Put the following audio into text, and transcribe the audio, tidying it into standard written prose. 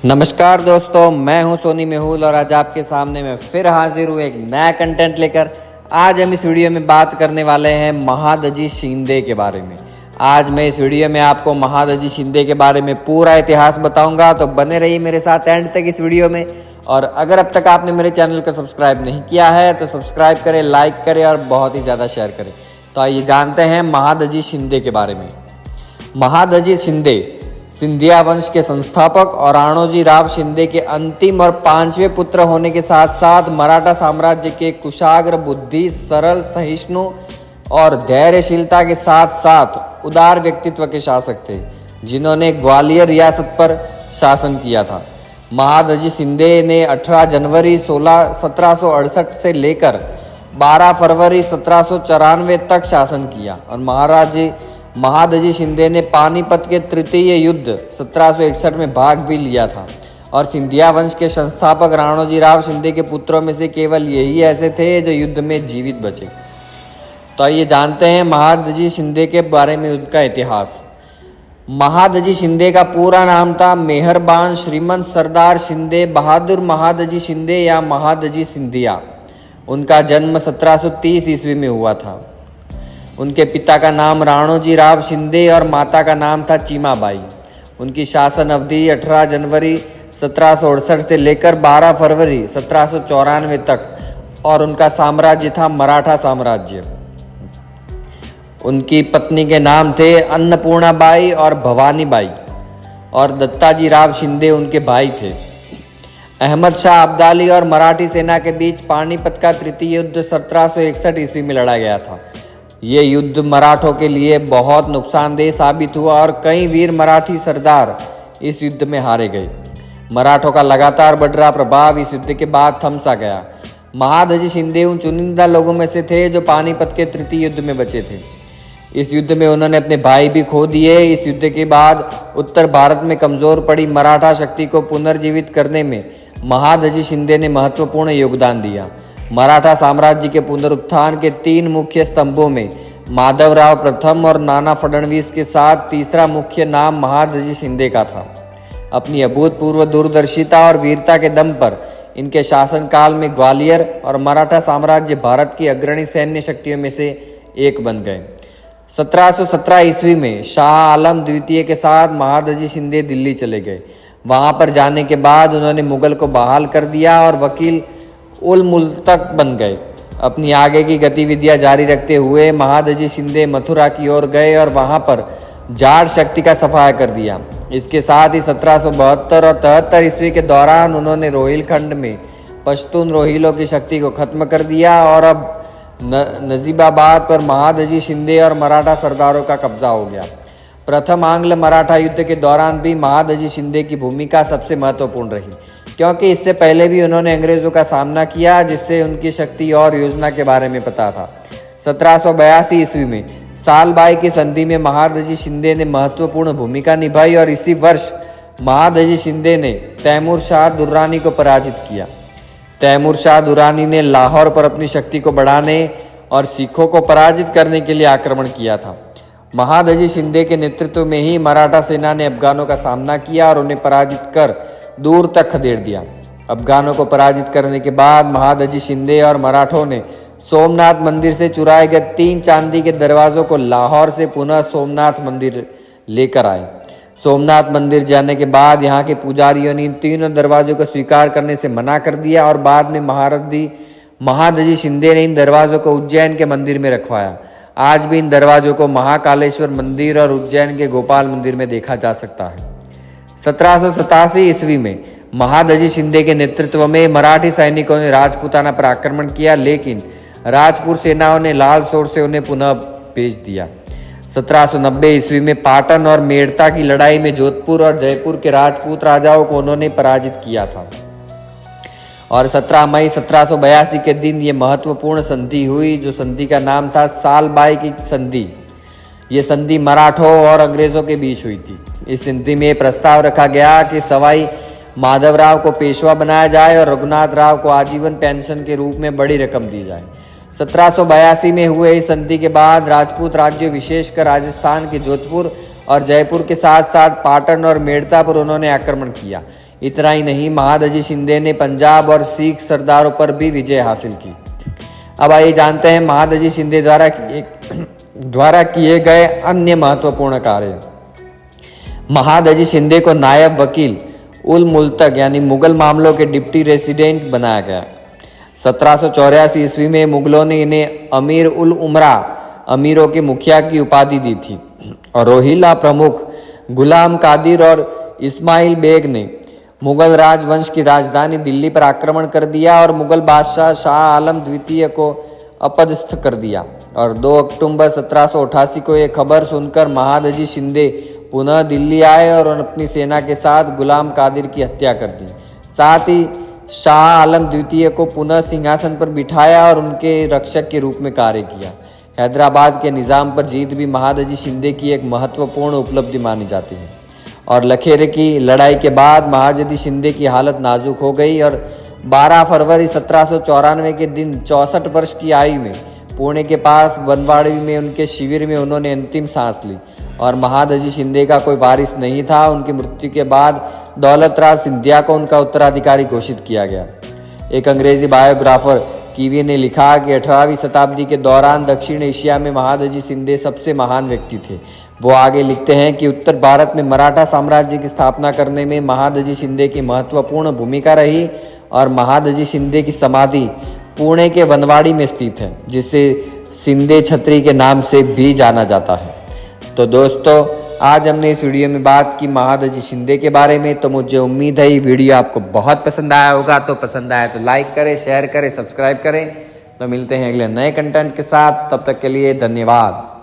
नमस्कार दोस्तों, मैं हूं सोनी मेहुल और आज आपके सामने मैं फिर हाजिर हूं एक नया कंटेंट लेकर। आज हम इस वीडियो में बात करने वाले हैं महादजी शिंदे के बारे में। आज मैं इस वीडियो में आपको महादजी शिंदे के बारे में पूरा इतिहास बताऊंगा, तो बने रहिए मेरे साथ एंड तक इस वीडियो में। और अगर अब तक आपने मेरे चैनल को सब्सक्राइब नहीं किया है तो सब्सक्राइब करें, लाइक करें और बहुत ही ज़्यादा शेयर करें। तो आइए जानते हैं महादजी शिंदे के बारे में। महादजी शिंदे सिंधिया वंश के संस्थापक और राणोजी राव शिंदे के अंतिम और पांचवें पुत्र होने के साथ साथ मराठा साम्राज्य के कुशाग्र बुद्धि, सरल, सहिष्णु और धैर्यशीलता के साथ साथ उदार व्यक्तित्व के शासक थे, जिन्होंने ग्वालियर रियासत पर शासन किया था। महादजी शिंदे ने 18 जनवरी 1768 से लेकर 12 फरवरी 1794 तक शासन किया और महादजी शिंदे ने पानीपत के तृतीय युद्ध 1761 में भाग भी लिया था और सिंधिया वंश के संस्थापक राणोजी राव शिंदे के पुत्रों में से केवल यही ऐसे थे जो युद्ध में जीवित बचे। तो आइए जानते हैं महादजी शिंदे के बारे में, उनका इतिहास। महादजी शिंदे का पूरा नाम था मेहरबान श्रीमंत सरदार शिंदे बहादुर महादजी शिंदे या महादजी सिंधिया। उनका जन्म 1730 ईस्वी में हुआ था। उनके पिता का नाम राणोजी राव शिंदे और माता का नाम था चीमाबाई। उनकी शासन अवधि 18 जनवरी 1768 से लेकर 12 फरवरी 1794 तक और उनका साम्राज्य था मराठा साम्राज्य। उनकी पत्नी के नाम थे अन्नपूर्णा बाई और भवानी बाई और दत्ताजी राव शिंदे उनके भाई थे। अहमद शाह अब्दाली और मराठी सेना के बीच पानीपत का तृतीय युद्ध 1761 ईस्वी में लड़ा गया था। ये युद्ध मराठों के लिए बहुत नुकसानदेह साबित हुआ और कई वीर मराठी सरदार इस युद्ध में हारे गए। मराठों का लगातार बढ़ रहा प्रभाव इस युद्ध के बाद थम सा गया। महादजी शिंदे उन चुनिंदा लोगों में से थे जो पानीपत के तृतीय युद्ध में बचे थे। इस युद्ध में उन्होंने अपने भाई भी खो दिए। इस युद्ध के बाद उत्तर भारत में कमजोर पड़ी मराठा शक्ति को पुनर्जीवित करने में महादजी शिंदे ने महत्वपूर्ण योगदान दिया। मराठा साम्राज्य के पुनरुत्थान के 3 मुख्य स्तंभों में माधवराव प्रथम और नाना फडणवीस के साथ तीसरा मुख्य नाम महादजी शिंदे का था। अपनी अभूतपूर्व दूरदर्शिता और वीरता के दम पर इनके शासनकाल में ग्वालियर और मराठा साम्राज्य भारत की अग्रणी सैन्य शक्तियों में से एक बन गए। 1717 ईस्वी में शाह आलम द्वितीय के साथ महादजी शिंदे दिल्ली चले गए। वहां पर जाने के बाद उन्होंने मुगल को बहाल कर दिया और वकील उल मुल्तक बन गए। अपनी आगे की गतिविधियां जारी रखते हुए महादजी शिंदे मथुरा की ओर गए और वहां पर जाट शक्ति का सफाया कर दिया। इसके साथ ही 1772 और 73 ईस्वी के दौरान उन्होंने रोहिलखंड में पश्तून रोहिलों की शक्ति को खत्म कर दिया और अब नजीबाबाद पर महादजी शिंदे और मराठा सरदारों का कब्जा हो गया। प्रथम आंग्ल मराठा युद्ध के दौरान भी महादजी शिंदे की भूमिका सबसे महत्वपूर्ण रही, क्योंकि इससे पहले भी उन्होंने अंग्रेजों का सामना किया, जिससे उनकी शक्ति और योजना के बारे में पता था। 1782 ईस्वी में सालबाई की संधि में महादजी शिंदे ने महत्वपूर्ण भूमिका निभाई और इसी वर्ष महादजी शिंदे ने तैमूर शाह दुर्रानी को पराजित किया। तैमूर शाह दुर्रानी ने लाहौर पर अपनी शक्ति को बढ़ाने और सिखों को पराजित करने के लिए आक्रमण किया था। महादजी शिंदे के नेतृत्व में ही मराठा सेना ने अफगानों का सामना किया और उन्हें पराजित कर दूर तक खदेड़ दिया। अफगानों को पराजित करने के बाद महादजी शिंदे और मराठों ने सोमनाथ मंदिर से चुराए गए 3 चांदी के दरवाजों को लाहौर से पुनः सोमनाथ मंदिर लेकर आए। सोमनाथ मंदिर जाने के बाद यहाँ के पुजारियों ने इन तीनों दरवाजों को स्वीकार करने से मना कर दिया और बाद में महादजी शिंदे ने इन दरवाजों को उज्जैन के मंदिर में रखवाया। आज भी इन दरवाजों को महाकालेश्वर मंदिर और उज्जैन के गोपाल मंदिर में देखा जा सकता है। 1787 ईस्वी में महादजी शिंदे के नेतृत्व में मराठी सैनिकों ने राजपूताना पर आक्रमण किया, लेकिन राजपूत सेनाओं ने लाल सोर से उन्हें पुनः भेज दिया। 1790 ईस्वी में पाटन और मेड़ता की लड़ाई में जोधपुर और जयपुर के राजपूत राजाओं को उन्होंने पराजित किया था और 17 मई 1782 के दिन ये महत्वपूर्ण संधि हुई, जो संधि का नाम था सालबाई की संधि। ये संधि मराठों और अंग्रेजों के बीच हुई थी। इस संधि में प्रस्ताव रखा गया कि सवाई माधवराव को पेशवा बनाया जाए और रघुनाथ राव को आजीवन पेंशन के रूप में बड़ी रकम दी जाए। 1782 में हुए इस संधि के बाद राजपूत राज्यों विशेषकर राजस्थान के जोधपुर और जयपुर के साथ साथ पाटन और मेड़ता पर उन्होंने आक्रमण किया। इतना ही नहीं, महादजी शिंदे ने पंजाब और सिख सरदारों पर भी विजय हासिल की। अब आइए जानते हैं महादजी शिंदे द्वारा किए गए अन्य महत्वपूर्ण कार्य। महादजी शिंदे को नायब वकील उल मुल्तक यानी मुगल मामलों के डिप्टी रेसिडेंट बनाया गया। 1784 ईस्वी में मुगलों ने इन्हें अमीर उल उमरा, अमीरों के मुखिया की उपाधि दी थी, और रोहिला प्रमुख गुलाम कादिर और इस्माइल बेग ने मुगल राजवंश की राजधानी दिल्ली पर आक्रमण कर दिया और मुगल बादशाह शाह आलम द्वितीय को अपदस्थ कर दिया। और 2 अक्टूबर 1788 को यह खबर सुनकर महादजी शिंदे पुनः दिल्ली आए और अपनी सेना के साथ गुलाम कादिर की हत्या कर दी। साथ ही शाह आलम द्वितीय को पुनः सिंहासन पर बिठाया और उनके रक्षक के रूप में कार्य किया। हैदराबाद के निज़ाम पर जीत भी महादजी शिंदे की एक महत्वपूर्ण उपलब्धि मानी जाती है। और लखेरे की लड़ाई के बाद महादजी शिंदे की हालत नाजुक हो गई और 12 फरवरी 1794 के दिन 64 वर्ष की आयु में पुणे के पास बनवाड़ी में उनके शिविर में उन्होंने अंतिम सांस ली। और महादजी शिंदे का कोई वारिस नहीं था। उनकी मृत्यु के बाद दौलत राव सिंधिया को उनका उत्तराधिकारी घोषित किया गया। एक अंग्रेजी बायोग्राफर कीवी ने लिखा कि 18वीं शताब्दी के दौरान दक्षिण एशिया में महादजी शिंदे सबसे महान व्यक्ति थे। वो आगे लिखते हैं कि उत्तर भारत में मराठा साम्राज्य की स्थापना करने में महादजी शिंदे की महत्वपूर्ण भूमिका रही और महादजी शिंदे की समाधि पुणे के बनवाड़ी में स्थित है, जिसे शिंदे छत्री के नाम से भी जाना जाता है। तो दोस्तों, आज हमने इस वीडियो में बात की महादजी शिंदे के बारे में। तो मुझे उम्मीद है ये वीडियो आपको बहुत पसंद आया होगा। तो पसंद आया तो लाइक करें, शेयर करें, सब्सक्राइब करें। तो मिलते हैं अगले नए कंटेंट के साथ। तब तक के लिए धन्यवाद।